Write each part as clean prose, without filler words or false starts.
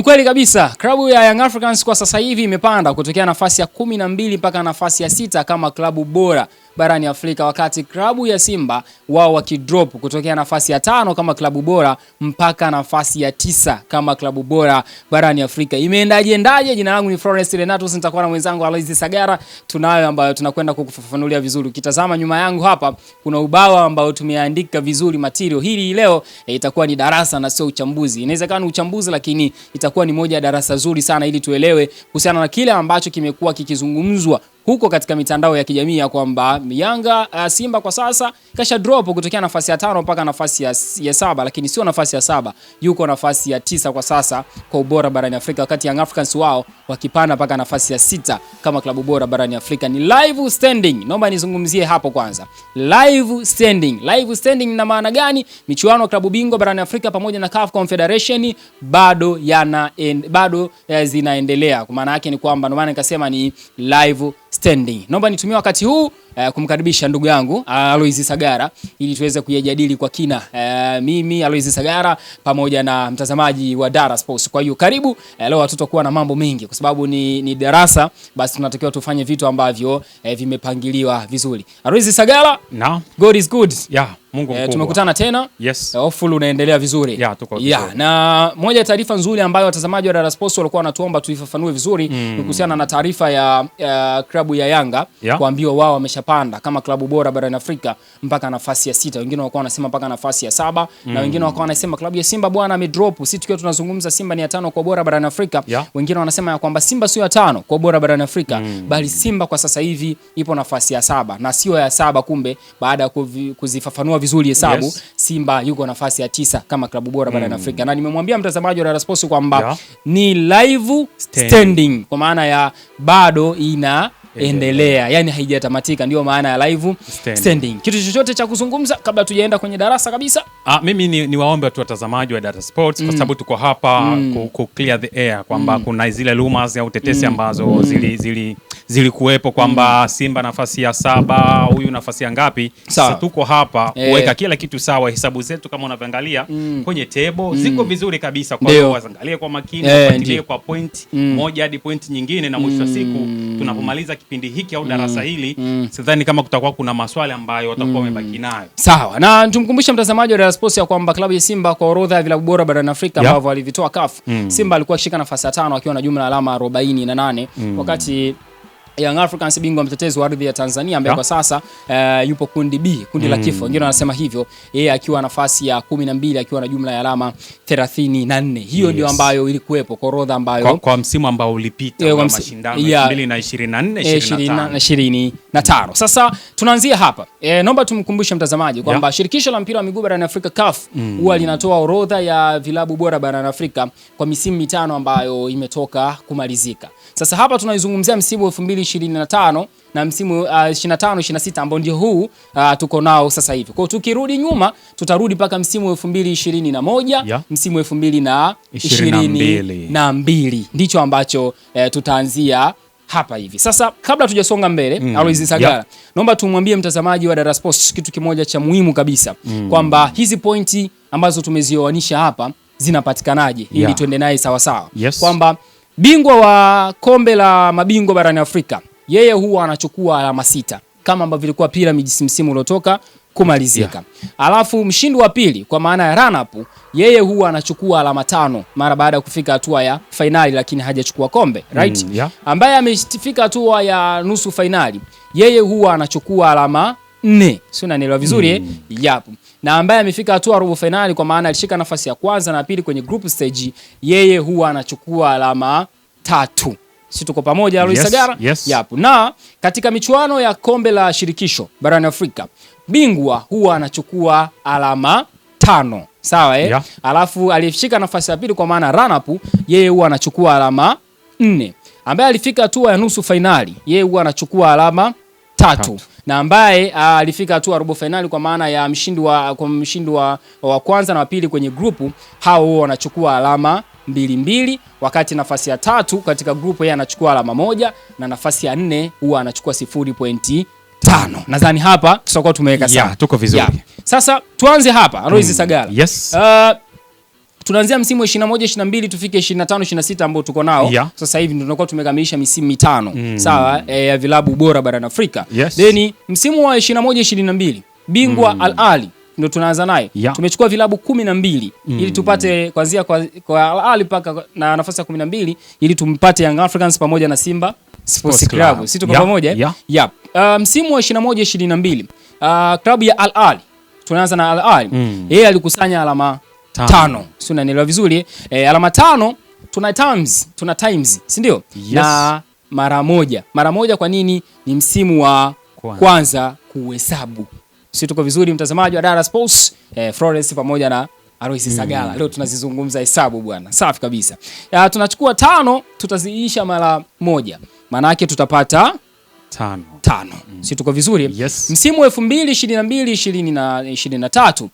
Ni kweli kabisa, klabu ya Young Africans kwa sasa hivi imepanda kutokea nafasi ya 12 mpaka nafasi ya 6 kama klabu bora barani Afrika, wakati klabu ya Simba wao wakidrop kutokea nafasi ya 5 kama klabu bora mpaka nafasi ya 9 kama klabu bora barani Afrika. Imeendaje? Jina langu ni Florence Renatus, nitakuwa na mwenzangu Aloysi Sagara, tunayo ambayo tunakwenda kukufafanulia vizuri. Ukitazama nyuma yangu hapa kuna ubao ambao tumeandika vizuri material. Hili leo itakuwa ni darasa na sio uchambuzi. Inawezekana uchambuzi, lakini itakuwa ni moja ya darasa zuri sana ili tuelewe kuhusiana na kile ambacho kimekuwa kikizungumzwa huko katika mitandao ya kijamii ya kwamba Yanga Simba kwa sasa kasha drop kutokea nafasi ya 5 mpaka nafasi ya 7, lakini sio nafasi ya 7, yuko nafasi ya 9 kwa sasa kwa ubora barani Afrika, wakati Young Africans wao wakipanda mpaka nafasi ya 6 kama klabu bora barani Afrika. Ni live standing. Naomba nizungumzie hapo kwanza. Live standing na maana gani? Michuano ya klabu bingwa barani Afrika pamoja na CAF Confederation bado zinaendelea. Kwa maana yake ni kwamba ndio maana nikasema ni live standing. Naomba nitumie wakati huu kumkaribisha ndugu yangu Aloysi Sagara ili tuweze kujadili kwa kina, mimi Aloysi Sagara pamoja na mtazamaji wa Dara Sports. Kwa hiyo karibu. Leo tutakuwa na mambo mengi kwa sababu ni darasa, basi tunatakiwa tufanye vitu ambavyo vimepangiliwa vizuri. Aloysi Sagara, na God is good. Yeah, Mungu mkubwa. Tumekutana tena. Yes. Hopefully unaendelea vizuri. Yeah, tuko vizuri. Yeah, na moja ya taarifa nzuri ambayo watazamaji wa Dara Sports walikuwa wanatuomba tuifafanue vizuri ni kuhusiana na taarifa ya klabu ya Yanga kuambiwa wao wameshapanda kama klabu bora barani Afrika mpaka nafasi ya 6. Wengine walikuwa wanasema mpaka nafasi ya 7 na wengine walikuwa wanasema klabu ya Simba bwana amedrop. Sisi tukiwa tunazungumza Simba ni ya 5 kwa bora barani Afrika. Wengine wanasema ya kwamba Simba sio ya 5 kwa bora barani Afrika, bali Simba kwa sasa hivi ipo nafasi ya 7 na sio ya 7. Kumbe baada ya kuzifafanua vizuri hesabu, Simba yuko nafasi ya 9 kama klabu bora barani Afrika. Na nimemwambia mtazamaji wa Dara Sports kwamba ni live standing, kwa maana ya bado inaendelea, yani haijatamatika, ndio maana ya live standing. Kitu chochote cha kuzungumza kabla tujaenda kwenye darasa kabisa? Mimi ni waombe watu watazamaji wa Dara Sports kwa sababu tuko hapa ku clear the air kwamba kuna zile rumors au tetesi ambazo zilikuwepo kwamba Simba nafasi ya 7, huyu nafasi ya ngapi. Sasa tuko hapa kuweka kila kitu sawa. Hesabu zetu kama unavyoangalia kwenye table ziko vizuri kabisa, kwa hiyo waangalie kwa makini, wafuatilie kwa point moja hadi point nyingine, na mwisho wa siku tunapomaliza kipindi hiki au darasa hili sidhani kama kutakuwa kuna maswali ambayo watakuwa wamebaki nayo. Sawa. Na tumkumbushe mtazamaji wa Dara Sports ya kwamba klabu ya Simba kwa orodha ya vilabu bora barani Afrika ambavyo alivitoa CAF, Simba alikuwa akishika nafasi ya 5 akiwa na jumla alama 48, wakati Young Africans bingwa mtetezi wa ardhi ya Tanzania ambaye kwa sasa yupo kundi B, kundi la kifo, wengine wanasema hivyo, yeye akiwa nafasi ya 12 akiwa na jumla ya alama 34. Hiyo ndio ambayo ilikuwepo kwa orodha ambayo kwa msimu ambao ulipita wa mashindano 2024-2025. Sasa tunaanzia hapa. Naomba tumkumbushe mtazamaji kwamba shirikisho la mpira wa miguu barani Afrika CAF huwa linatoa orodha ya vilabu bora barani Afrika kwa misimu 5 ambayo imetoka kumalizika. Sasa hapa tunaizungumzia msimu wa 2025 na msimu 25-26 ambao ndio huu tuko nao sasa hivi. Kwa tukirudi nyuma tutarudi paka msimu wa 2021, msimu wa 2022. Ndicho ambacho tutaanzia hapa hivi. Sasa kabla tujasonga mbele, Aloysi Sagara, naomba tumwambie mtazamaji wa Dara Sports kitu kimoja cha muhimu kabisa, kwamba hizi pointi ambazo tumezioanisha hapa zinapatikanaje ili tuende naye sawa sawa. Kwamba bingwa wa kombe la mabingwa barani Afrika yeye huwa anachukua alama 6 kama ambavyo ilikuwa Pyramids msimu uliotoka kumalizika. Alafu mshindi wa pili kwa maana ya run up yeye huwa anachukua alama 5 mara baada ya kufika hatua ya finali, lakini hajachukua kombe, right? Ambaye amefika hatua ya nusu finali yeye huwa anachukua alama 4. Sio, unanielewa vizuri Na ambaye amefika hatua robo finali kwa maana alishika nafasi ya kwanza na pili kwenye group stage yeye huwa anachukua alama 3. Sisi tuko pamoja Aloysi Sagara? Na katika michuano ya kombe la shirikisho barani Afrika bingwa huwa anachukua alama 5. Sawa Alafu alifika nafasi ya pili kwa maana run up yeye huwa anachukua alama 4. Ambaye alifika hatua ya nusu finali yeye huwa anachukua alama 3. Na ambaye alifika hatua robo finali kwa maana ya mshindi wa kwanza na wa pili kwenye grupu, hao wanachukua alama 2, wakati nafasi ya 3 katika grupu yeye anachukua alama 1 na nafasi ya 4 huwa anachukua 0.5. Nadhani hapa tutakuwa tumeweka sawa. Tuko vizuri. Sasa tuanze hapa Aloysi Sagara. tunaanzia msimu wa 21 22 tufike 25 26 ambao tuko nao sasa hivi, ndio tunakuwa tumekamilisha misimu mitano sawa, ya vilabu bora barani Afrika. Then msimu wa 21 22 bingwa Al Ahly ndio tunaanza naye. Tumechukua vilabu 12 ili tupate kuanzia kwa Al Ahly paka na nafasi ya 12 ili tumpate Young Africans pamoja na Simba Sports Club. Sisi tuko pamoja. Msimu wa 21 22 klabu ya Al Ahly, tunaanza na Al Ahly. Yeye alikusanya alama 5. Sio, unanielewa vizuri alama 5 tuna times, si ndio? Na mara moja. Kwa nini? Ni msimu wa kwanza kuhesabu. Sisi tuko vizuri, mtazamaji wa Dar Sports, Florence pamoja na Aloysi Sagala. Leo tunazizungumza hesabu bwana. Safi kabisa. Tunachukua 5 tutaziisha mara moja. Maana yake tutapata 5. Sisi tuko vizuri. Msimu wa 2022 23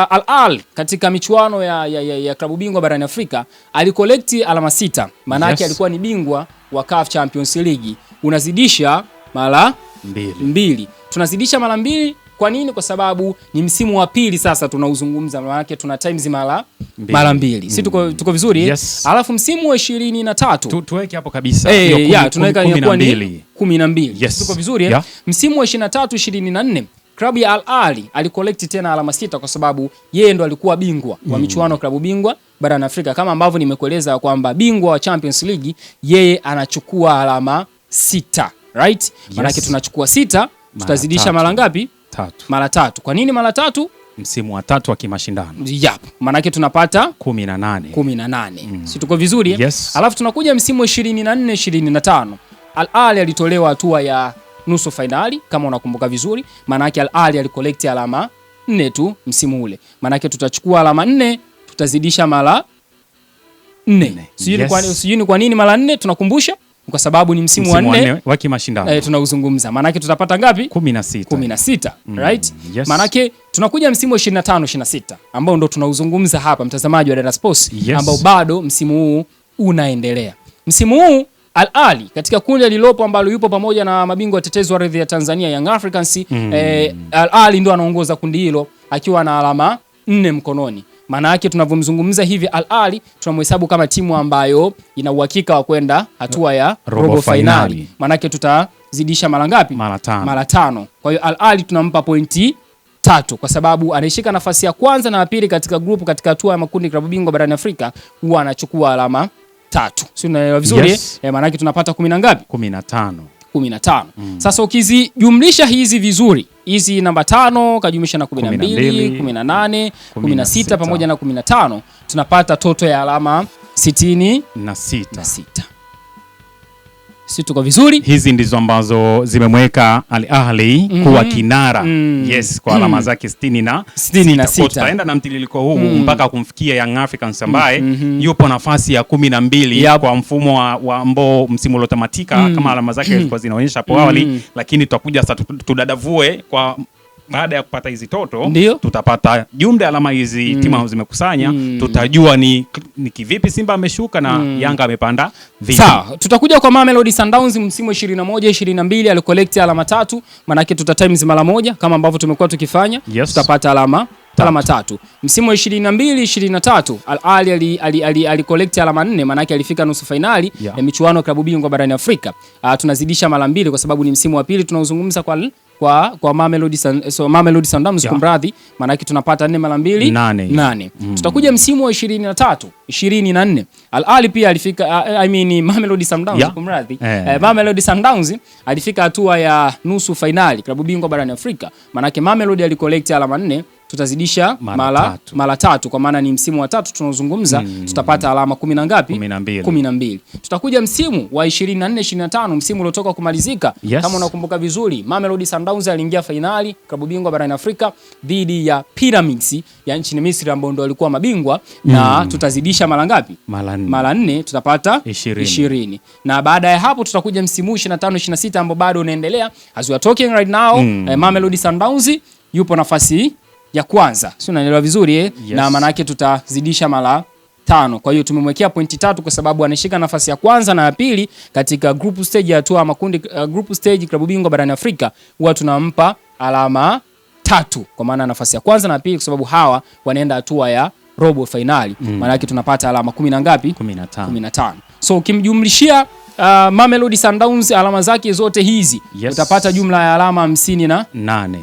Al Ahly katika michuano ya klabu bingwa barani Afrika alikolekti alama 6. Maana yake alikuwa ni bingwa wa CAF Champions League. Unazidisha mara 2. Tunazidisha mara 2. Kwa nini? Kwa sababu ni msimu wa pili sasa tunauzungumza, maana yake tuna times mara 2. Sisi tuko vizuri. Alafu msimu wa 23 tuweke hapo kabisa. Tunaweka inakuwa ni 12. Tuko vizuri. Msimu wa 23 24 klabu ya Al Ahly alikolekti tena alama 6 kwa sababu yeye ndo alikuwa bingwa wa michuano klabu bingwa barani Afrika, kama ambavyo nimekueleza kwamba bingwa wa Champions League yeye anachukua alama 6, right? Maana yake tunachukua 6 tutazidisha mara ngapi? 3. Mara 3. Kwa nini mara 3? Msimu wa 3 wa kimashindano. Maana yake tunapata 18. Si tuko vizuri? Alafu tunakuja msimu wa 24 25 Al Ahly alitolewa hatua ya nusu finali kama unakumbuka vizuri. Maana yake Al Ahly alikolekti alama 4 tu msimu ule. Maana yake tutachukua alama 4 tutazidisha mara 4. Sijui kwa nini mara 4 tunakumbusha? Kwa sababu ni msimu wa 4 wa kimashindano tunauzungumza. Maana yake tutapata ngapi? 16, right? Maana yake tunakuja msimu wa 25 26 ambao ndo tunauzungumza hapa, mtazamaji wa Dar Sports, ambao bado msimu huu unaendelea. Msimu huu Al Ahly katika kundi lilopo ambalo yupo pamoja na mabingwa watetezi wa ardhi ya Tanzania Young Africans, Al Ahly ndo anaongoza kundi hilo akiwa na alama 4 mkononi. Maana yake tunavyomzungumza hivi Al Ahly tunamhesabu kama timu ambayo ina uhakika wa kwenda hatua ya robo finali. Maana yake tutazidisha mara ngapi? Mara 5. Kwa hiyo Al Ahly tunampa pointi 3 kwa sababu anashika nafasi ya kwanza na ya pili katika group katika hatua ya makundi klabu bingwa barani Afrika, huwa anachukua alama 3. Sio, unaelewa vizuri? Maana yake tunapata 10 na ngapi? 15. Sasa ukizijumlisha hizi vizuri, hizi namba 5 kajumlisha na 12, 18, 16 pamoja na 15, tunapata toto ya alama 66. Sisi tuko vizuri. Hizi ndizo ambazo zimemweka Al Ahly kuwa kinara kwa alama zake 66. Tutaenda na mtiririko huu mpaka kumfikia Young Africans ambaye yupo nafasi ya 12 kwa mfumo wa ambao msimu uliotamatika kama alama zake zilikuwa zinaonyesha hapo awali, lakini tutakuja sasa tudadavue kwa baada ya kupata hizi toto. Tutapata jumla alama hizi timu zimekusanya, tutajua ni kivipi Simba ameshuka na Yanga amepanda vipi. Sawa, tutakuja kwa Mamelodi Sundowns msimu wa 21 22 alikolekti alama 3, maana yake tuta times mara moja kama ambavyo tumekuwa tukifanya. Tutapata alama 3. Msimu wa 22 23 Al Ahly alikolekti alama 4, maana yake alifika nusu finali ya michuano klabu bingwa barani Afrika. Tunazidisha mara 2 kwa sababu ni msimu wa pili tunaozungumza kwa Mamelodi Sundowns kumradhi, maana yake tunapata 4 mara 2 8. Tutakuja msimu wa 23 24 Al Ahly pia alifika Mamelodi Sundowns kumradhi, Mamelodi Sundowns alifika hatua ya nusu finali klabu bingwa barani Afrika, maana yake Mamelodi alikolekti alama 4, tutazidisha mara 3 kwa maana ni msimu wa 3 tunaozungumza, tutapata alama 10 na ngapi? 12. Tutakuja msimu wa 24 25 msimu uliotoka kumalizika. Kama unakumbuka vizuri, Mamelodi Sundowns aliingia finali klabu bingwa barani Afrika dhidi ya Pyramids ya nchini Misri ambao ndio walikuwa mabingwa, na tutazidisha mara ngapi? Mara 4, tutapata 20. Na baada ya hapo tutakuja msimu 25 26 ambao bado unaendelea. As we are talking right now, Mamelodi Sundowns yupo nafasi ya kwanza. Sio, unanielewa vizuri na maana yake tutazidisha mara 5. Kwa hiyo tumemwekea pointi 3 kwa sababu anashika nafasi ya kwanza na ya pili katika group stage ya hatua makundi group stage klabu bingwa barani Afrika, huwa tunampa alama 3 kwa maana nafasi ya kwanza na ya pili kwa sababu hawa wanaenda hatua ya robo finali. Maana yake tunapata alama 10 na ngapi? 15. So ukimjumlishia Mamelodi Sundowns alama zake zote hizi, utapata jumla ya alama 58.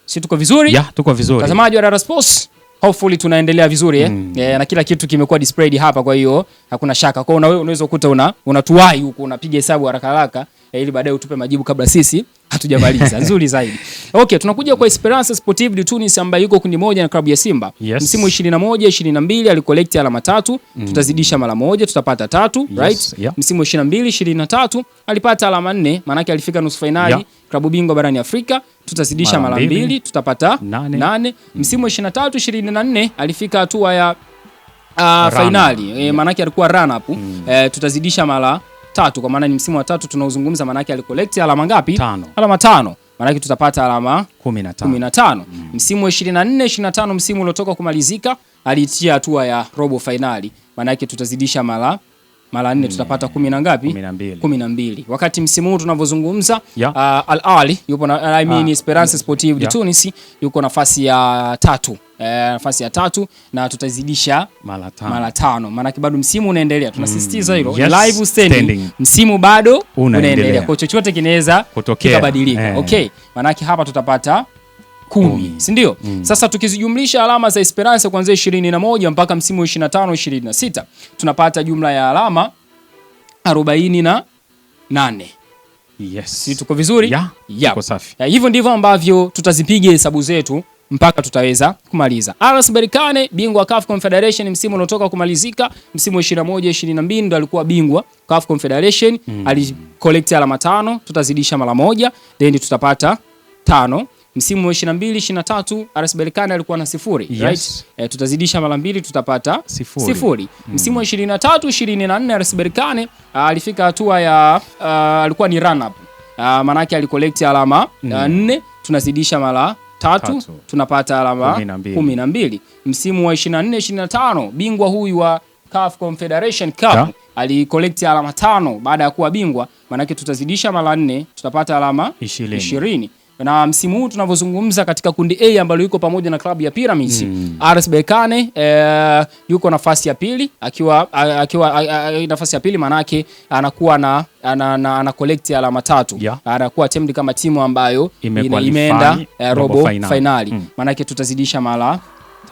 Si tuko vizuri? Yeah, tuko vizuri. Mtazamaji wa Dar Sports, hopefully tunaendelea vizuri na kila kitu kimekuwa displayed hapa, kwa hiyo hakuna shaka. Kwa hiyo unaweza kukuta unatuwai huko unapiga hesabu haraka haraka ili baadaye utupe majibu kabla sisi hatujamaliza. Nzuri zaidi. Okay, tunakuja kwa Esperance Sportive de Tunis ambayo yuko kundi moja na klabu ya Simba. Msimu 21 22 alicollect alama 3, tutazidisha mara moja tutapata 3, right? Msimu 22 23 alipata alama 4, maana yake alifika nusu finali klabu bingwa barani Afrika, tutazidisha mara 2 tutapata 8. Msimu 23 24 alifika hatua ya finali, maana yake alikuwa run up, tutazidisha mara 3, kwa maana ni msimu wa 3 tunaozungumza, maana yake alicollect alama ngapi? Alama 5. Maana yake tutapata alama 15. Msimu wa 24 25 msimu uliotoka kumalizika alitia hatua ya robo finali, maana yake tutazidisha mara 4 tutapata 10 na ngapi? 12. Wakati msimu huu tunavyozungumza Al Ahly yupo na Esperance Sportive de Tunis yuko nafasi ya 3. Nafasi ya 3 na tutazidisha mara 5. Maana bado msimu unaendelea. Tunasisitiza hilo. Live standing. Msimu bado unaendelea. Kwa chochote kinaweza kutokea. Okay. Maana hapa tutapata 10, si ndio? Sasa tukizijumlisha alama za Esperance kuanzia 21 mpaka msimu 25 26 tunapata jumla ya alama 48. Si tuko vizuri? Tuko safi. Hivyo ndivyo ambavyo tutazipiga hesabu zetu mpaka tutaweza kumaliza. RS Berkane bingwa CAF Confederation msimu uliotoka kumalizika, msimu 21 22 ndo alikuwa bingwa CAF Confederation, alicollect alama 5, tutazidisha mara 1 then tutapata 5. Msimu wa 22 23 RS Berkane alikuwa na 0, right? Tutazidisha mara 2 tutapata 0. Msimu wa 23 24 RS Berkane alifika hatua ya alikuwa ni run up, maana yake alicollect alama 4, tunazidisha mara 3 tunapata alama 12. Msimu wa 24 25 bingwa huyu wa CAF Confederation Cup alicollect alama 5 baada ya kuwa bingwa, maana yake tutazidisha mara 4 tutapata alama 20. Na msimu huu tunavyozungumza katika kundi A ambalo yuko pamoja na klabu ya Pyramids, RS Berkane yuko nafasi ya pili, akiwa nafasi ya pili, maana yake anakuwa na collect alama 3. Anakuwa temed kama timu ambayo imeenda robo finali. Maana yake tutazidisha mara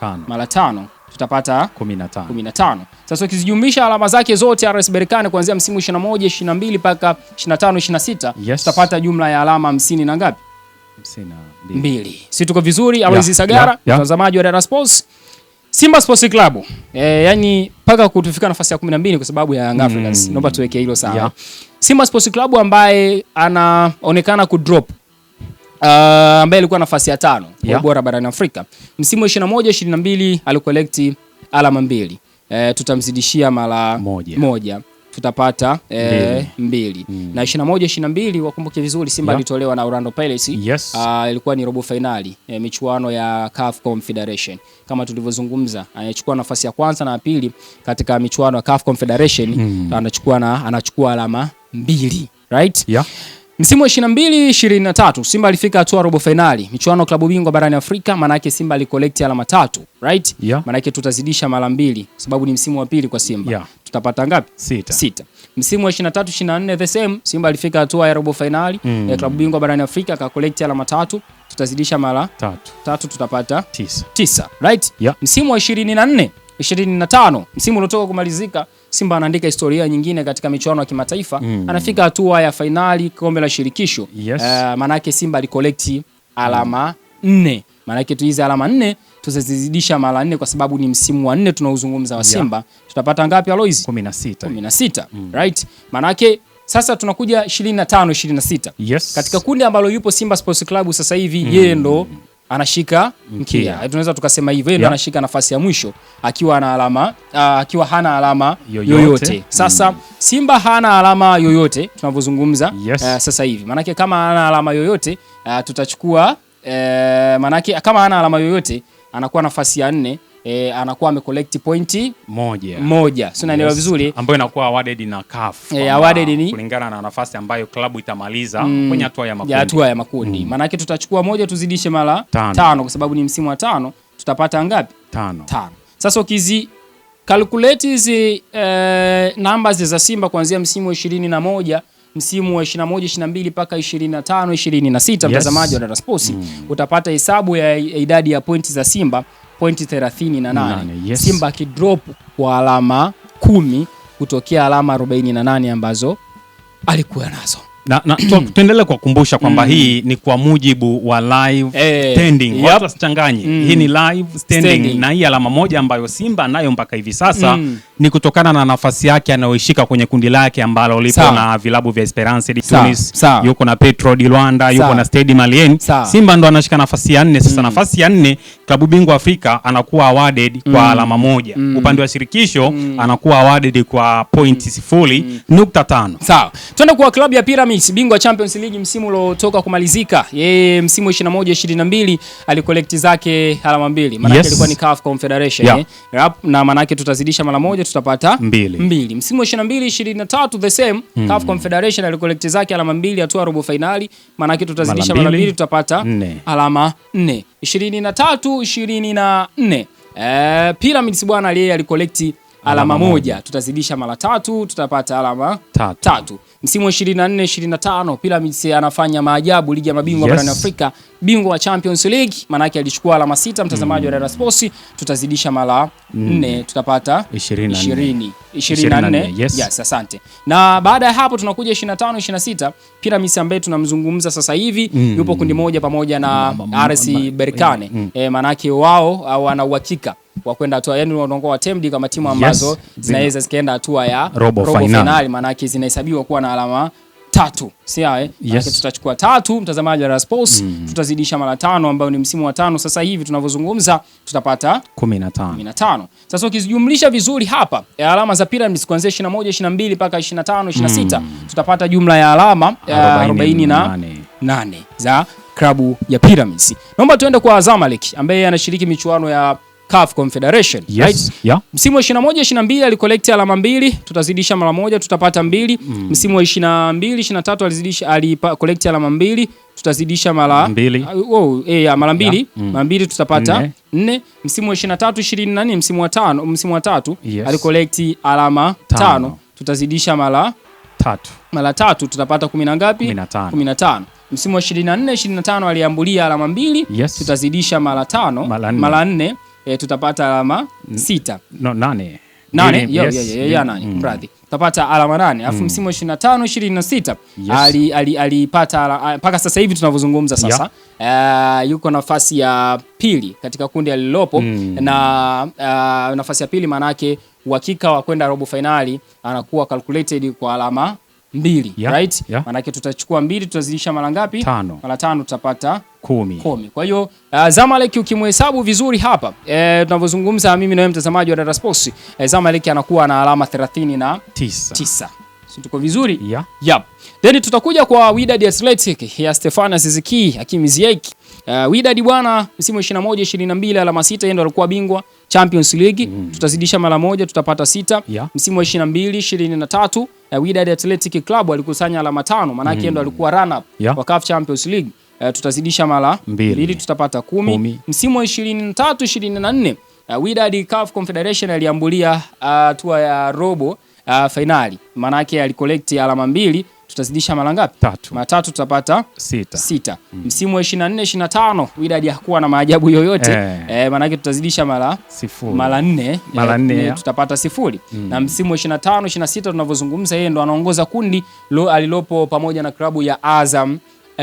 5 tutapata 15. Sasa ukizijumlisha alama zake zote RS Berkane kuanzia msimu 21 22 mpaka 25 26 tutapata jumla ya alama 50 na ngapi? 52. Si tuko vizuri? Aloisi Sagara, mtazamaji wa Dar Sports. Simba Sports Club yani paka kutufika nafasi ya 12 kwa sababu ya Young Africans. Naomba tuweke hilo sawa. Simba Sports Club ambaye anaonekana ku drop ambaye alikuwa nafasi ya 5 kwa bora barani Afrika. Msimu 21 22 alicollect alama 2. Tutamzidishia mara 1. Tutapata 2. Na 21 22 wakumbuke vizuri Simba alitolewa na Orlando Pirates. Ilikuwa ni robo finali michuano ya CAF Confederation. Kama tulivyozungumza, anachukua nafasi ya kwanza na pili katika michuano ya CAF Confederation, anachukua alama 2, right? Msimu wa 22 23 Simba alifika hatua robo finali michuano klabu bingwa barani Afrika, maana yake Simba alicollect alama 3, right? Maana yake tutazidisha mara 2 sababu ni msimu wa pili kwa Simba. Tutapata ngapi? 6. Msimu wa 23 24 the same, Simba alifika hatua ya robo finali ya klabu bingwa barani Afrika, akacollect alama 3, tutazidisha mara 3 tutapata 9, right? Msimu wa 24 25 msimu uliotoka kumalizika, Simba anaandika historia nyingine katika michuano ya kimataifa, anafika hatua ya finali kombe la shirikisho. Maana yake Simba alicollect alama 4. Maana yake hizo alama 4 tuzizidisha mara 4 kwa sababu ni msimu wa 4 tunaozungumza wa Simba. Tutapata ngapi Aloisi? 16. Right? Maana yake sasa tunakuja 25 26. Katika kundi ambalo yupo Simba Sports Club sasa hivi, yeye ndo anashika mkia. Tunaweza tukasema hivyo, yeye ndo anashika nafasi ya mwisho akiwa na alama akiwa hana alama yoyote. Sasa Simba hana alama yoyote tunavyozungumza sasa hivi. Maana yake kama hana alama yoyote tutachukua maana yake kama hana alama yoyote anakuwa nafasi ya 4, anakuwa amecollect pointi moja. Sio, naelewa vizuri, ambayo inakuwa awarded na CAF. Awarded ni kulingana na nafasi ambayo klabu itamaliza kwenye hatua ya makundi. Maana yake tutachukua moja tuzidishe mara 5 kwa sababu ni msimu wa 5, tutapata ngapi? 5. Sasa ukizi calculate hizi numbers za Simba kuanzia msimu wa 21, msimu wa 21 22 mpaka 25 26, mtazamaji wa Dar Sports, utapata hesabu ya idadi ya pointi za Simba, pointi 38. Yes. Simba kidrop kwa alama 10 kutokea alama 48 ambazo alikuwa nazo. Na tuendelee kukumbusha kwamba hii ni kwa mujibu wa live standing. Watu wasichanganye. Hii ni live standing. Na hii alama moja ambayo Simba nayo mpaka hivi sasa ni kutokana na nafasi yake anayoishika kwenye kundi lake ambalo lipo na vilabu vya Esperance de Tunis, yuko na Petro di Luanda, yuko na Stade Malien. Simba ndo anashika nafasi ya 4. Sasa nafasi ya 4 klabu bingwa Afrika anakuwa awarded kwa alama moja. Upande wa shirikisho anakuwa awarded kwa pointi 0.5. Sawa. Twende kwa klabu ya Pyramids, bingwa Champions League msimu uliotoka kumalizika. Yeye msimu 21 22 alikolekti zake alama 2. Maana yake ilikuwa ni CAF Confederation, na maana yake tutazidisha mara moja tutapata 2. Msimu 22 23 the same, CAF Confederation alikolekti zake alama 2 hatua robo finali. Maana yake tutazidisha mara 2 tutapata alama 4. 23 24 Pyramids bwana yeye alikolekti alama moja, tutazidisha mara 3 tutapata alama 3. Msimu wa 24 25 Pyramids anafanya maajabu ligi ya mabingwa barani Afrika, bingwa wa Champions League, maana yake alichukua alama 6, mtazamaji wa Dar Sports, tutazidisha mara 4 tutapata 24. Yes, asante. Na baada ya hapo tunakuja 25 26 Pyramids ambaye tunamzungumza sasa hivi yupo kundi moja pamoja na RS Berkane. Maana yake wao wana uhakika wa kwenda hatua, yani wanaongoza temdi kama timu ambazo zinaweza zikaenda hatua ya robo finali, maana yake zinahesabiwa kuwa na alama 3. Sawa tutachukua 3, mtazamaji wa Sports, tutazidisha mara 5 ambayo ni msimu wa 5 sasa hivi tunavyozungumza tutapata 15. Sasa ukijumlisha vizuri hapa alama za Pyramids kuanzia 21 22 mpaka 25 26 tutapata jumla ya alama 48 za klabu ya Pyramids. Naomba tuende kwa Zamalek ambaye anashiriki michuano ya CAF Confederation, right? Msimu wa 21 22 alikolekti alama 2, tutazidisha mara moja tutapata 2. Msimu wa 22 23 alikolekti alama 2, tutazidisha mara 2. Mara 2 tutapata 4. Msimu wa 23 24 msimu wa 3 alikolekti alama 5, tutazidisha mara 3. Mara 3 tutapata 10 na ngapi? 15. Msimu wa 24 25 aliambulia alama 2, tutazidisha mara 5 mara 4 tutapata alama 6. 8 mradhi. Tutapata alama 8. Alafu msimu wa 25 26 alipata mpaka sasa hivi tunavyozungumza sasa yuko nafasi ya pili katika kundi alilopo, na nafasi ya pili maana yake uhakika wa kwenda robo finali anakuwa calculated kwa alama 2, right? Maana yake tutachukua 2 tutazidisha mara ngapi? Mara 5 tutapata 10. Kwa hiyo Zamalek ukimhesabu vizuri hapa tunavyozungumza mimi na wewe mtazamaji wa Dar Sports, Zamalek anakuwa na alama 39. Si tuko vizuri? Then tutakuja kwa Wydad Athletic ya Stephane Ziziki Hakim Ziyech. Wydad bwana msimu 21 22 alama 6, yeye ndo alikuwa bingwa Champions League. Tutazidisha mara moja tutapata 6. Msimu wa 22 23 Wydad Athletic Club alikusanya alama 5, maana yake ndo alikuwa runner up wa CAF Champions League. Tutazidisha mara 2 tutapata 10. Msimu wa 23 24 Wydad CAF Confederation aliambulia hatua ya robo finali, maana yake alicollect alama 2, tutazidisha mara ngapi? 3. Mara 3 tutapata 6. Msimu wa 24 25 Wydad hakuwa na maajabu yoyote, maana yake tutazidisha mara 4 tutapata 0. Na msimu wa 25 26 tunavyozungumza yeye ndo anaongoza kundi alilopo pamoja na klabu ya Azam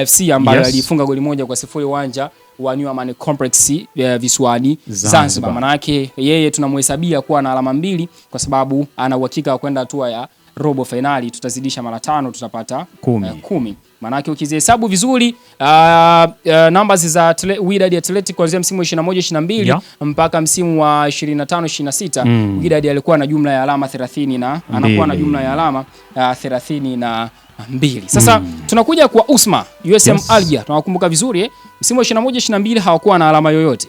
FC ambayo alifunga goli moja kwa 0 uwanja wa New Amaan Complex visiwani Zanzibar. Maana yake yeye tunamhesabia kuwa na alama 2 kwa sababu ana uhakika wa kwenda hatua ya robo finali. Tutazidisha mara 5 tutapata 10. Maana yake ukizihesabu vizuri numbers za Wydad Athletic kuanzia msimu wa 21 22 mpaka msimu wa 25 26 Wydad alikuwa na jumla ya alama 30 na anakuwa na jumla ya alama 32. Sasa tunakuja kwa USMA USM Alger. Tunakumbuka vizuri msimu wa 21 22 hawakuwa na alama yoyote.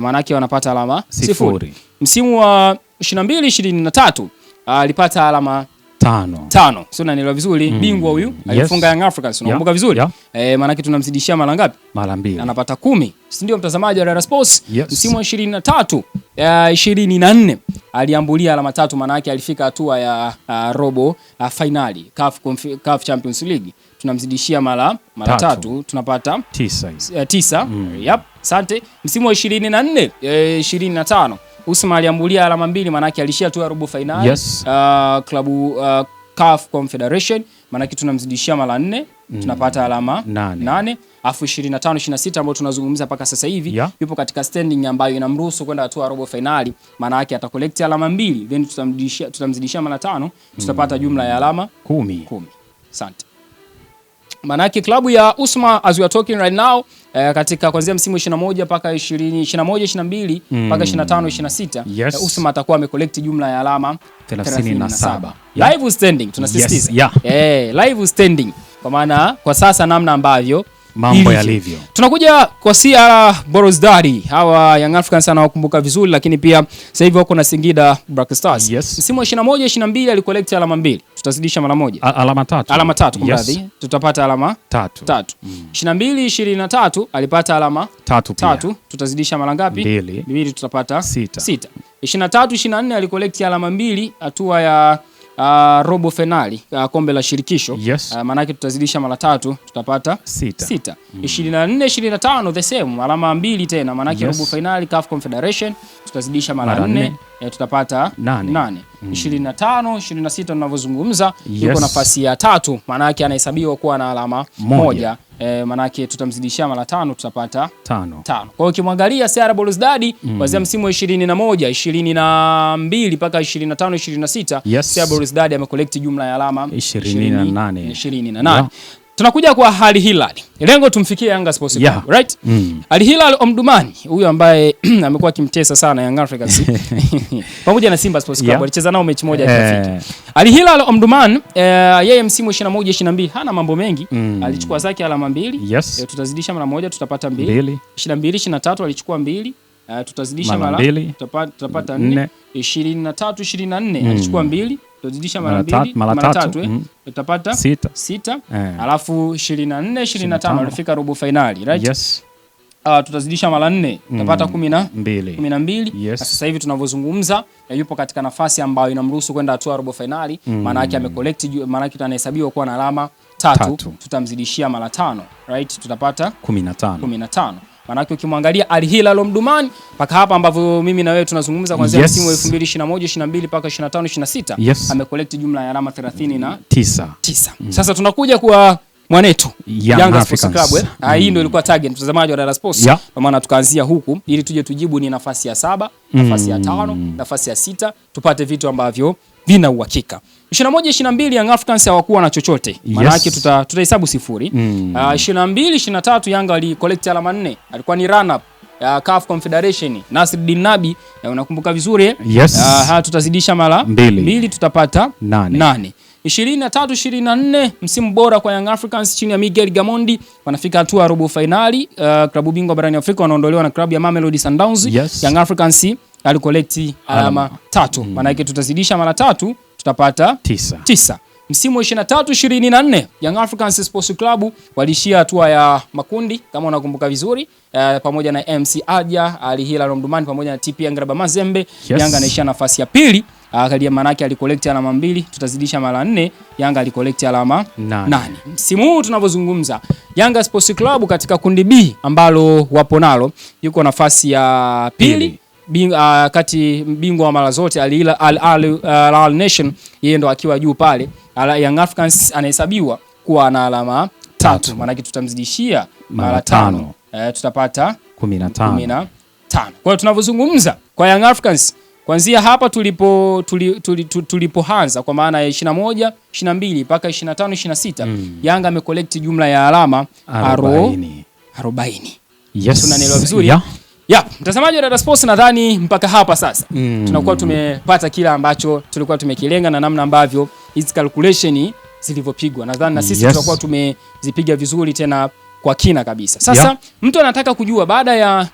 Maana yake wanapata alama 0. Msimu wa 22 23 alipata alama 5. Sio, unanielewa vizuri? Bingwa huyu alifunga Young Africans, unakumbuka vizuri? Maana yake tunamzidishia mara ngapi? Mara 2. Anapata 10. Si ndio mtazamaji wa Dar Sports? Msimu wa 23 24 aliambulia alama 3, maana yake alifika hatua ya robo finali CAF Champions League. Tunamzidishia mara 3, tunapata 9. Yep, asante. Msimu wa 24 25 Usma aliambulia alama 2, maana yake alishia tu robo finali klabu CAF Confederation, maana yake tunamzidishia mara 4, tunapata alama 8. Afu 25 26 ambao tunazungumza mpaka sasa hivi yupo katika standing ambayo inamruhusu kwenda hatua robo finali, maana yake atacollect alama 2, then tutamzidishia mara 5, tutapata jumla ya alama 10. Asante. Maana yake klabu ya Usma as we are talking right now katika kuanzia msimu 21 mpaka 22 mpaka 25 26 Usma atakuwa amecollect jumla ya alama 37. Live standing tunasisitiza. Live standing kwa maana kwa sasa namna ambavyo mambo yalivyo. Tunakuja kwa CR Belouizdad. Hawa Young Africans anawakumbuka vizuri, lakini pia sasa hivi wako na Singida Black Stars. Msimu wa 21 22 alicollect alama 2. Tutazidisha mara 1. Alama 3. Alama 3 kumradhi. Tutapata alama 3. 22 23 alipata alama 3. Tutazidisha mara ngapi? 2. Tutapata 6. 23 24 alicollect alama 2 hatua ya robo finali kombe la shirikisho. Maana yake tutazidisha mara 3, tutapata 6. 24 25 the same, alama 2 tena, maana yake robo finali CAF Confederation tutazidisha mara 4, tutapata 8. 25 26 tunavyozungumza yuko nafasi ya 3, maana yake anahesabiwa kuwa na alama 1. Maana yake tutamzidishia mara 5, tutapata 5. Kwa hiyo ukimwangalia CR Belouizdad kuanzia msimu wa 21 22 mpaka 25 26 CR Belouizdad amecollect jumla ya alama 28. Tunakuja kwa Al Hilal. Lengo tumfikie Yanga Sports Club, right? Al Hilal Omdurman, huyu ambaye amekuwa kimtesa sana Young Africans pamoja na Simba Sports Club, alicheza nao mechi moja ya kirafiki. Al Hilal Omdurman yeye msimu 21 22 hana mambo mengi, alichukua zake alama 2. Tutazidisha mara 1, tutapata 2. 22 23 alichukua 2, tutazidisha mara tutapata 4. 23 24 alichukua 2, tutazidisha mara 2 mara 3 tutapata 6. Alafu 24 25 alifika robo finali, right? Tutazidisha mara 4, tutapata 12. Sasa hivi tunavyozungumza yupo katika nafasi ambayo inamruhusu kwenda hatua robo finali, maana yake amecollect, maana yake anahesabiwa kuwa na alama 3. Tutamzidishia mara 5, right? Tutapata 15. Maana yake ukimwangalia Al Hilal Omdurman mpaka hapa ambavyo mimi na wewe tunazungumza kuanzia msimu wa 2021 22 mpaka 25 26 amecollect jumla ya alama 39. Sasa tunakuja kwa mwanetu Yanga Sports Club. Hii ndio ilikuwa target mtazamaji wa Dar Sports. Kwa maana tukaanzia huku ili tuje tujibu ni nafasi ya 7, nafasi ya 5, nafasi ya 6, tupate vitu ambavyo vina uhakika. 21 22 Young Africans hawakuwa na chochote. Maana yake tutahesabu 0. 22 23 Yanga wali collect alama 4. Alikuwa ni run up ya CAF Confederation. Nasreddine Nabi, unakumbuka vizuri? Tutazidisha mara 2, tutapata 8. 23 24 msimu bora kwa Young Africans chini ya Miguel Gamondi, wanafika hatua robo finali klabu bingwa barani Afrika, wanaondolewa na klabu ya Mamelodi Sundowns. Young Africans alicollect alama 3, maana yake tutazidisha mara 3, tutapata 9. Msimu wa 23 24 Young Africans Sports Club walishia hatua ya makundi kama unakumbuka vizuri, pamoja na MC Alger, Al Hilal Omdurman pamoja na TP Engleba Mazembe. Yanga anaishia nafasi ya pili, maana yake alicollect alama 2, tutazidisha mara 4, Yanga alicollect alama 8. Msimu huu tunavyozungumza Yanga Sports Club katika kundi B ambalo wapo nalo yuko nafasi ya pili. Kati bingwa wa mara zote Al Nation yeye ndo akiwa juu pale. Young Africans anahesabiwa kuwa na alama 3, maana yake tutamzidishia mara 5, tutapata 15. Kwa hiyo tunavyozungumza kwa Young Africans kuanzia hapa tulipoanza kwa maana ya 21 22 mpaka 25 26 Yanga amecollect jumla ya alama 40. Unanielewa vizuri? Mtazamaji wa Dar Sports, nadhani mpaka hapa sasa tunakuwa tumepata kila ambacho tulikuwa tumekilenga na namna ambavyo hizi calculation zilivyopigwa. Nadhani na sisi tutakuwa tumezipiga vizuri tena kwa kina kabisa. Sasa mtu anataka kujua baada ya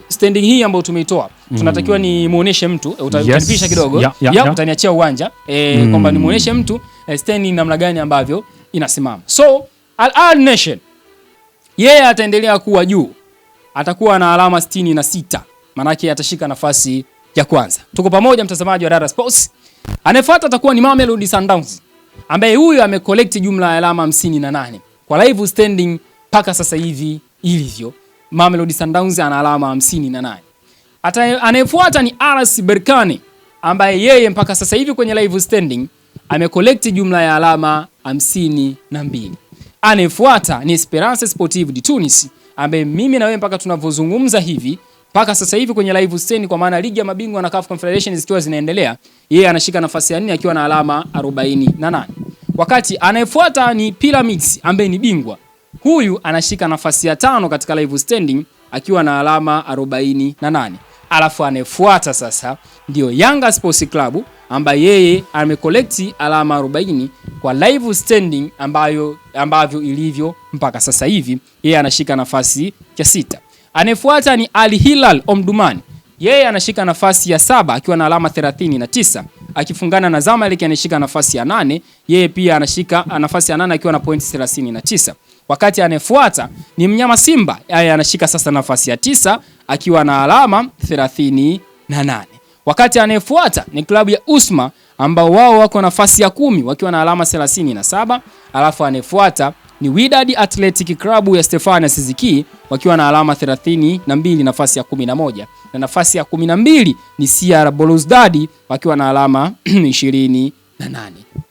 standing hii ambayo tumeitoa tunatakiwa ni muoneshe mtu utanipisha kidogo utaniachia uwanja kwamba ni muoneshe mtu standing namna gani ambavyo inasimama. So Al Ahly Nation yeye ataendelea kuwa juu, atakuwa na alama 66, maana yake atashika nafasi ya kwanza. Tuko pamoja mtazamaji wa Dada Sports. Anayefuata atakuwa ni Mamelodi Sundowns ambaye huyu amecollect jumla ya alama 58 kwa live standing paka sasa hivi ilivyo. Mamelodi Sundowns ana alama 58. Anayefuata ni RS Berkane ambaye yeye mpaka sasa hivi kwenye live standing amecollect jumla ya alama 52. Anayefuata ni Esperance Sportive de Tunis ambaye mimi na wewe mpaka tunavyozungumza hivi mpaka sasa hivi kwenye live standing, kwa maana ligi ya mabingwa na CAF Confederation zikiwa zinaendelea, yeye anashika nafasi ya 4 akiwa na alama 48. Wakati anayefuata ni Pyramids ambaye ni bingwa. Huyu anashika nafasi ya 5 katika live standing akiwa na alama 48. Alafu anayefuata sasa ndio Yanga Sports Club ambaye yeye amecollect alama 40 kwa live standing ambavyo ilivyo mpaka sasa hivi, yeye anashika nafasi ya 6. Anayefuata ni Al Hilal Omdurman. Yeye anashika nafasi ya 7 akiwa na alama 39, akifungana na Zamalek anashika nafasi ya 8. Yeye pia anashika nafasi ya 8 akiwa na point 39. Wakati anayefuata ni Mnyama Simba, yeye anashika sasa nafasi ya 9 akiwa na alama 38. Wakati anayefuata ni klabu ya Usma ambao wao wako nafasi ya 10 wakiwa na alama 37. Alafu anayefuata ni Wydad Athletic Club ya Stefano Siziki wakiwa na alama 32, nafasi ya 11, na nafasi ya 12 ni CR Belouizdad wakiwa na alama 28.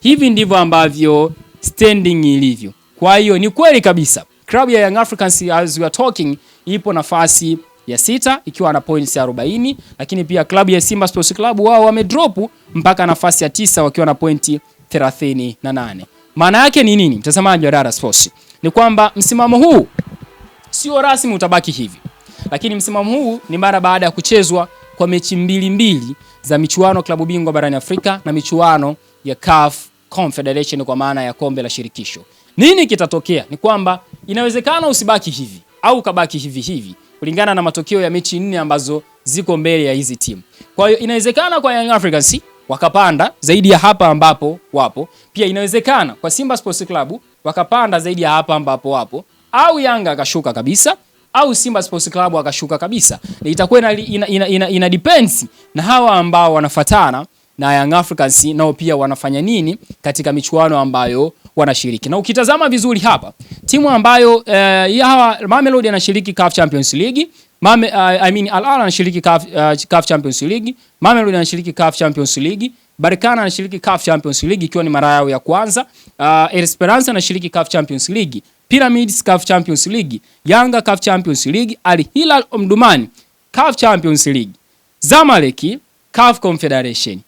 Hivi ndivyo ambavyo standing ilivyo. Kwa hiyo ni kweli kabisa klabu ya Young Africans as we are talking ipo nafasi ya 6 ikiwa na points 40, lakini pia klabu ya Simba Sports Club wao wamedrop mpaka nafasi ya 9 wakiwa na pointi 38. Maana yake ni nini mtazamaji wa Dada Sports? Ni kwamba msimamo huu sio rasmi utabaki hivi, lakini msimamo huu ni mara baada ya kuchezwa kwa mechi mbili za michuano klabu bingwa barani Afrika na michuano ya CAF Confederation kwa maana ya kombe la shirikisho. Nini kitatokea? Ni kwamba inawezekana usibaki hivi au kabaki hivi kulingana na matokeo ya mechi 4 ambazo ziko mbele ya hizi timu. Kwa hiyo inawezekana kwa Young Africans wakapanda zaidi ya hapa ambapo wapo. Pia inawezekana kwa Simba Sports Club wakapanda zaidi ya hapa ambapo wapo, au Yanga akashuka kabisa, au Simba Sports Club akashuka kabisa. Na itakuwa ina depends na hawa ambao wanafuatana na Young Africans nao pia wanafanya nini katika michuano ambayo wanashiriki. Na ukitazama vizuri hapa, timu ambayo hawa Mamelodi anashiriki CAF Champions League, Al Ahly anashiriki CAF Champions League, Mamelodi anashiriki CAF Champions League, Berkane anashiriki CAF Champions League ikiwa ni mara yao ya kwanza, Esperance anashiriki CAF Champions League, Pyramids CAF Champions League, Yanga CAF Champions League, Al Hilal Omdurman CAF Champions League, Zamalek CAF Confederation,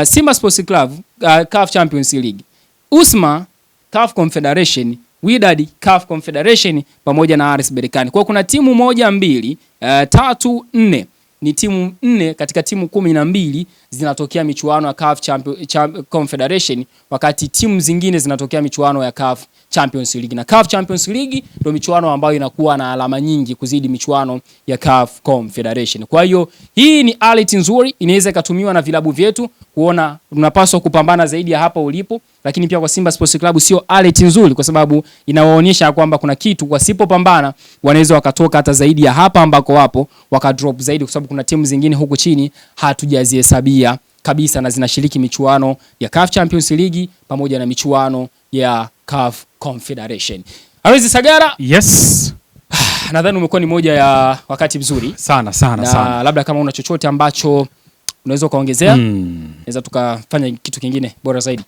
Simba Sports Club CAF Champions League, Usma CAF Confederation, Wydad CAF Confederation pamoja na RS Berkane. Kwa kuna timu 1 2 3 4, ni timu 4 katika timu 12 zinatokea michuano ya CAF Confederation, wakati timu zingine zinatokea michuano ya CAF Champions League. Na CAF Champions League ndio michuano ambayo inakuwa na alama nyingi kuzidi michuano ya CAF Confederation. Kwa hiyo hii ni alert nzuri, inaweza ikatumiwa na vilabu vyetu kuona tunapaswa kupambana zaidi ya hapa ulipo, lakini pia kwa Simba Sports Club sio alert nzuri kwa sababu inawaonyesha kwamba kuna kitu wasipopambana wanaweza wakatoka hata zaidi ya hapa ambako wapo wakadrop zaidi, kwa sababu kuna timu zingine huku chini hatujazihesabia kabisa na zinashiriki michuano ya CAF Champions League pamoja na michuano ya CAF Confederation. Aloysi Sagara, yes. Nadhani umekuwa ni moja ya wakati mzuri sana. Labda kama una chochote ambacho unaweza kaongezea, naweza tukafanya kitu kingine bora zaidi.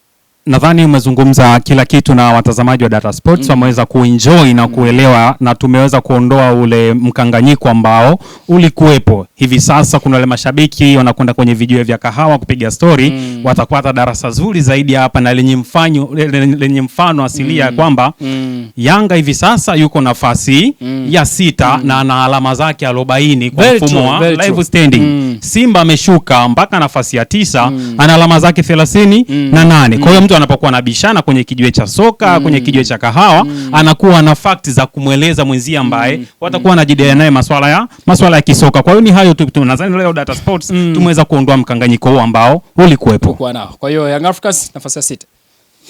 Nadhani umezungumza kila kitu na watazamaji wa Dada Sports wameweza kuenjoy na kuelewa, na tumeweza kuondoa ule mkanganyiko ambao ulikuwepo. Hivi sasa kuna wale mashabiki wanakwenda kwenye vijue vya kahawa kupiga story, watapata darasa zuri zaidi hapa na lenye mfano asilia kwamba Yanga hivi sasa yuko nafasi ya 6 na ana alama zake 40 kwa mfumo wa live standing. Simba ameshuka mpaka nafasi ya 9 ana alama zake 38. Kwa hiyo mtu anapokuwa anabishana kwenye kijiwe cha soka, kwenye kijiwe cha kahawa, anakuwa na fact za kumweleza mwenzie ambaye watakuwa wanajadiliana naye masuala ya kisoka. Kwa hiyo ni hayo tu, nadhani leo Data Sports tumeweza kuondoa mkanganyiko huu ambao ulikuwepo. Kwa hiyo Young Africans nafasi ya 6.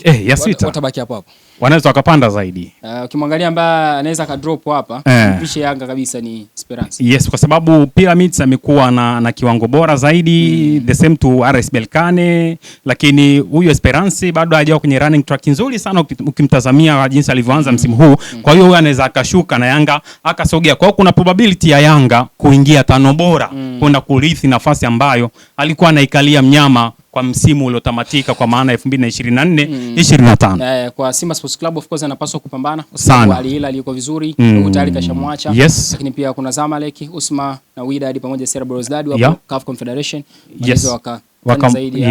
Ya 6. Watabaki hapo. Wanaweza wakapanda zaidi. Ukimwangalia ambaye anaweza ka drop hapa, mpishe Yanga kabisa ni Esperance. Yes, kwa sababu Pyramids amekuwa na kiwango bora zaidi, the same to RS Berkane, lakini huyu Esperance bado hajawa kwenye running track nzuri sana ukimtazamia jinsi alivyoanza msimu huu. Kwa hiyo huyu anaweza akashuka na Yanga akasogea. Kwa hiyo kuna probability ya Yanga kuingia 5 bora kwenda kurithi nafasi ambayo alikuwa anaikalia mnyama kwa msimu uliotamatika kwa maana 2024-25. Kwa Simba Sports Club of course anapaswa kupambana kwa sababu Al Hilal yuko vizuri, tayari kashamwacha. Lakini pia kuna Zamalek, Usma na Wydad pamoja na Sierra Belouizdad wapo CAF Confederation. Wanaweza zaidi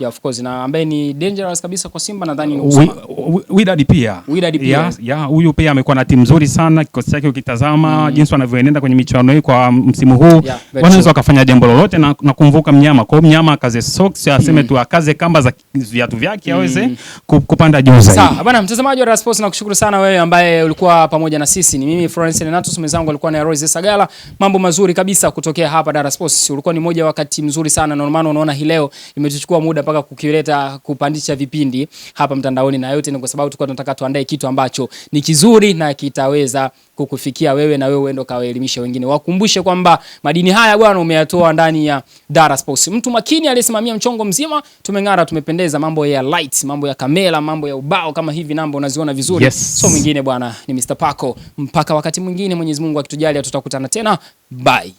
of course, na ambaye ni dangerous kabisa kwa Simba nadhani ni Usma. Wydad pia. Huyu pia amekuwa na timu nzuri sana, kikosi chake ukitazama jinsi wanavyoenenda kwenye michuano hii kwa msimu huu, wanaweza wakafanya jambo lolote na kumvuka mnyama. Kwa hiyo mnyama akaze socks, aseme tu akaze kamba za viatu vyake aweze kupanda juu zaidi. Sawa bwana mtazamaji wa Data Sports, nakushukuru sana wewe ambaye ulikuwa pamoja na sisi. Ni mimi Florence Renatus, mwenzangu alikuwa na Royce Sagala. Mambo mazuri kabisa kutokea hapa Data Sports. Ulikuwa ni moja wakati mzuri sana, na maana unaona hii leo imetuchukua muda mpaka kukileta kupandisha vipindi hapa mtandaoni, na yote ni kwa sababu tulikuwa tunataka tuandae kitu ambacho ni kizuri na kitaweza kukufikia wewe, na wewe uende kawaelimisha wengine. Wakumbushe kwamba madini haya bwana umeyatoa ndani ya Data Sports. Mtu makini aliyesimamia mchongo mzima, tumeng'ara, tumependeza, mambo ya light, mambo ya kamera, mambo ya ubao kama hivi namba unaziona vizuri. So mwingine bwana ni Mr. Paco. Mpaka wakati mwingine, Mwenyezi Mungu akitujalia tutakutana tena. Bye.